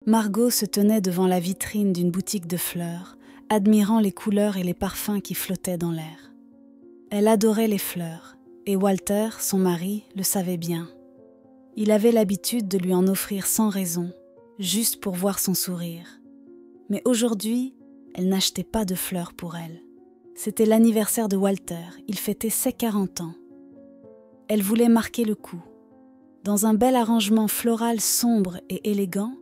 Margot se tenait devant la vitrine d'une boutique de fleurs, admirant les couleurs et les parfums qui flottaient dans l'air. Elle adorait les fleurs, et Walter, son mari, le savait bien. Il avait l'habitude de lui en offrir sans raison, juste pour voir son sourire. Mais aujourd'hui, elle n'achetait pas de fleurs pour elle. C'était l'anniversaire de Walter, il fêtait ses 40 ans. Elle voulait marquer le coup. Dans un bel arrangement floral sombre et élégant,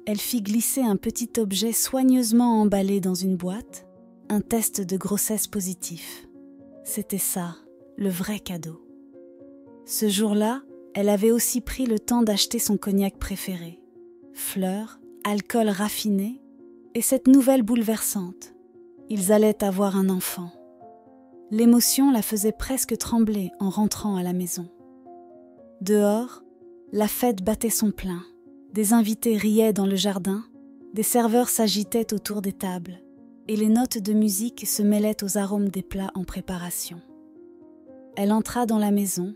elle fit glisser un petit objet soigneusement emballé dans une boîte, un test de grossesse positif. C'était ça, le vrai cadeau. Ce jour-là, elle avait aussi pris le temps d'acheter son cognac préféré. Fleurs, alcool raffiné et cette nouvelle bouleversante. Ils allaient avoir un enfant. L'émotion la faisait presque trembler en rentrant à la maison. Dehors, la fête battait son plein. Des invités riaient dans le jardin, des serveurs s'agitaient autour des tables, et les notes de musique se mêlaient aux arômes des plats en préparation. Elle entra dans la maison,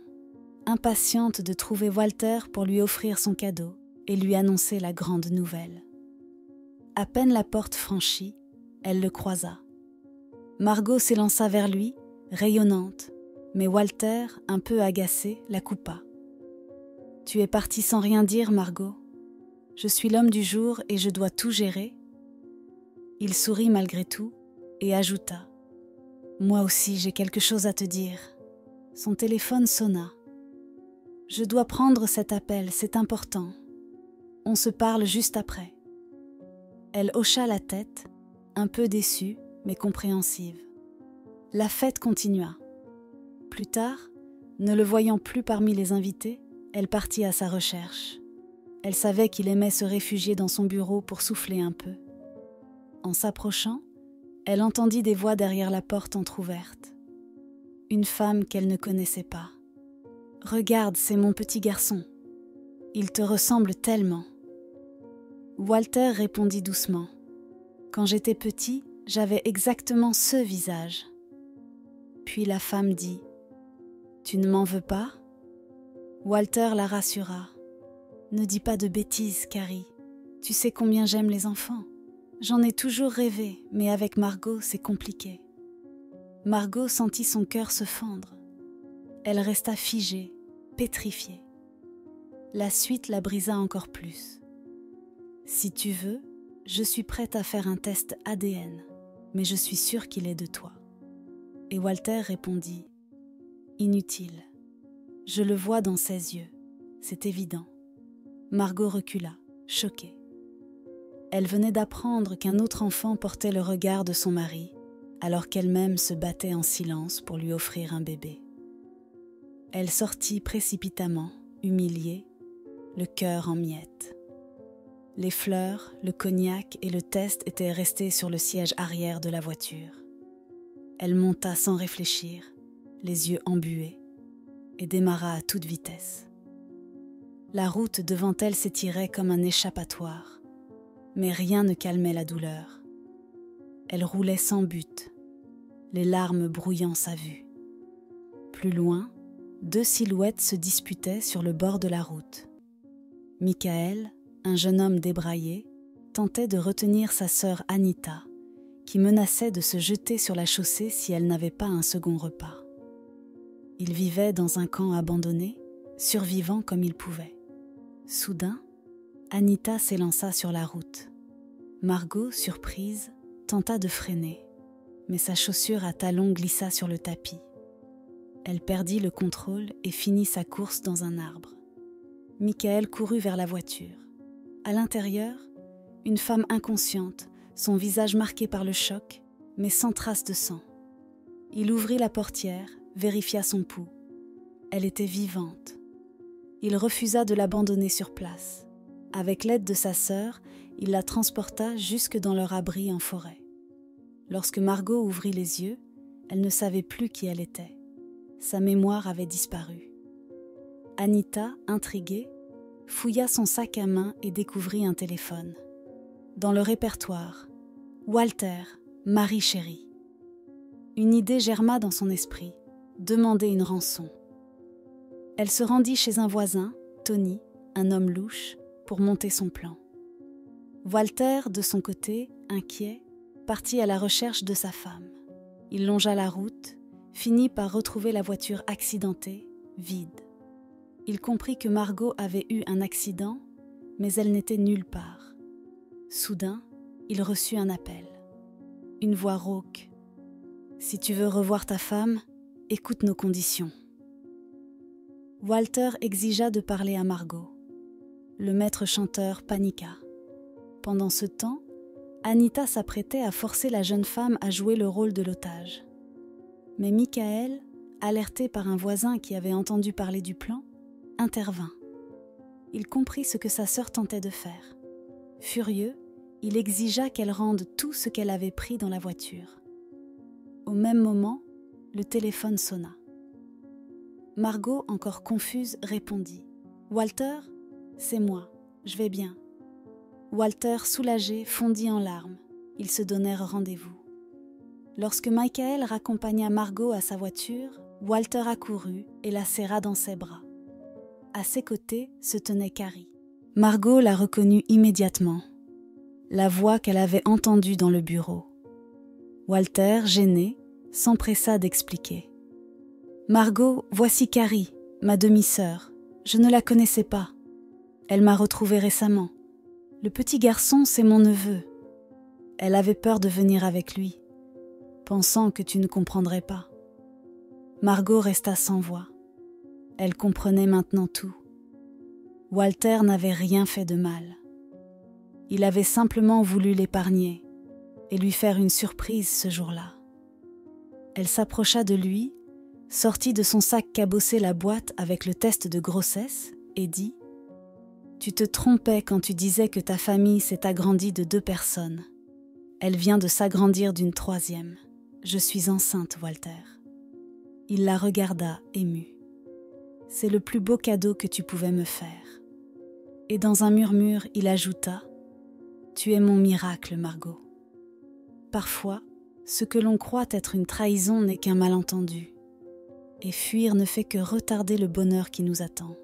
impatiente de trouver Walter pour lui offrir son cadeau et lui annoncer la grande nouvelle. À peine la porte franchie, elle le croisa. Margot s'élança vers lui, rayonnante, mais Walter, un peu agacé, la coupa. « Tu es partie sans rien dire, Margot. Je suis l'homme du jour et je dois tout gérer. » Il sourit malgré tout et ajouta « Moi aussi, j'ai quelque chose à te dire. » Son téléphone sonna. « Je dois prendre cet appel, c'est important. On se parle juste après. » Elle hocha la tête, un peu déçue, mais compréhensive. La fête continua. Plus tard, ne le voyant plus parmi les invités, elle partit à sa recherche. Elle savait qu'il aimait se réfugier dans son bureau pour souffler un peu. En s'approchant, elle entendit des voix derrière la porte entr'ouverte. Une femme qu'elle ne connaissait pas. « Regarde, c'est mon petit garçon. Il te ressemble tellement. » Walter répondit doucement. « Quand j'étais petit, j'avais exactement ce visage. » Puis la femme dit « Tu ne m'en veux pas ?» Walter la rassura. « Ne dis pas de bêtises, Carrie. Tu sais combien j'aime les enfants. J'en ai toujours rêvé, mais avec Margot, c'est compliqué. » Margot sentit son cœur se fendre. Elle resta figée, pétrifiée. La suite la brisa encore plus. « Si tu veux, je suis prête à faire un test ADN, mais je suis sûre qu'il est de toi. » Et Walter répondit « Inutile. Je le vois dans ses yeux, c'est évident. » Margot recula, choquée. Elle venait d'apprendre qu'un autre enfant portait le regard de son mari, alors qu'elle-même se battait en silence pour lui offrir un bébé. Elle sortit précipitamment, humiliée, le cœur en miettes. Les fleurs, le cognac et le test étaient restés sur le siège arrière de la voiture. Elle monta sans réfléchir, les yeux embués, et démarra à toute vitesse. La route devant elle s'étirait comme un échappatoire, mais rien ne calmait la douleur. Elle roulait sans but, les larmes brouillant sa vue. Plus loin, 2 silhouettes se disputaient sur le bord de la route. Michael, un jeune homme débraillé, tentait de retenir sa sœur Anita, qui menaçait de se jeter sur la chaussée si elle n'avait pas un second repas. Ils vivaient dans un camp abandonné, survivant comme ils pouvaient. Soudain, Anita s'élança sur la route. Margot, surprise, tenta de freiner, mais sa chaussure à talons glissa sur le tapis. Elle perdit le contrôle et finit sa course dans un arbre. Michael courut vers la voiture. À l'intérieur, une femme inconsciente, son visage marqué par le choc, mais sans trace de sang. Il ouvrit la portière, vérifia son pouls. Elle était vivante. Il refusa de l'abandonner sur place. Avec l'aide de sa sœur, il la transporta jusque dans leur abri en forêt. Lorsque Margot ouvrit les yeux, elle ne savait plus qui elle était. Sa mémoire avait disparu. Anita, intriguée, fouilla son sac à main et découvrit un téléphone. Dans le répertoire, Walter, Marie chérie. Une idée germa dans son esprit, demander une rançon. Elle se rendit chez un voisin, Tony, un homme louche, pour monter son plan. Walter, de son côté, inquiet, partit à la recherche de sa femme. Il longea la route, finit par retrouver la voiture accidentée, vide. Il comprit que Margot avait eu un accident, mais elle n'était nulle part. Soudain, il reçut un appel. Une voix rauque. « Si tu veux revoir ta femme, écoute nos conditions. » Walter exigea de parler à Margot. Le maître chanteur paniqua. Pendant ce temps, Anita s'apprêtait à forcer la jeune femme à jouer le rôle de l'otage. Mais Michael, alerté par un voisin qui avait entendu parler du plan, intervint. Il comprit ce que sa sœur tentait de faire. Furieux, il exigea qu'elle rende tout ce qu'elle avait pris dans la voiture. Au même moment, le téléphone sonna. Margot, encore confuse, répondit. « Walter, c'est moi, je vais bien. » Walter, soulagé, fondit en larmes. Ils se donnèrent rendez-vous. Lorsque Michael raccompagna Margot à sa voiture, Walter accourut et la serra dans ses bras. À ses côtés se tenait Carrie. Margot la reconnut immédiatement. La voix qu'elle avait entendue dans le bureau. Walter, gêné, s'empressa d'expliquer. « Margot, voici Carrie, ma demi-sœur. Je ne la connaissais pas. Elle m'a retrouvée récemment. Le petit garçon, c'est mon neveu. Elle avait peur de venir avec lui, pensant que tu ne comprendrais pas. » Margot resta sans voix. Elle comprenait maintenant tout. Walter n'avait rien fait de mal. Il avait simplement voulu l'épargner et lui faire une surprise ce jour-là. Elle s'approcha de lui, sortit de son sac cabossé la boîte avec le test de grossesse et dit « Tu te trompais quand tu disais que ta famille s'est agrandie de 2 personnes. Elle vient de s'agrandir d'une 3e. Je suis enceinte, Walter. » Il la regarda, ému. « C'est le plus beau cadeau que tu pouvais me faire. » Et dans un murmure, il ajouta « Tu es mon miracle, Margot. » Parfois, ce que l'on croit être une trahison n'est qu'un malentendu. Et fuir ne fait que retarder le bonheur qui nous attend.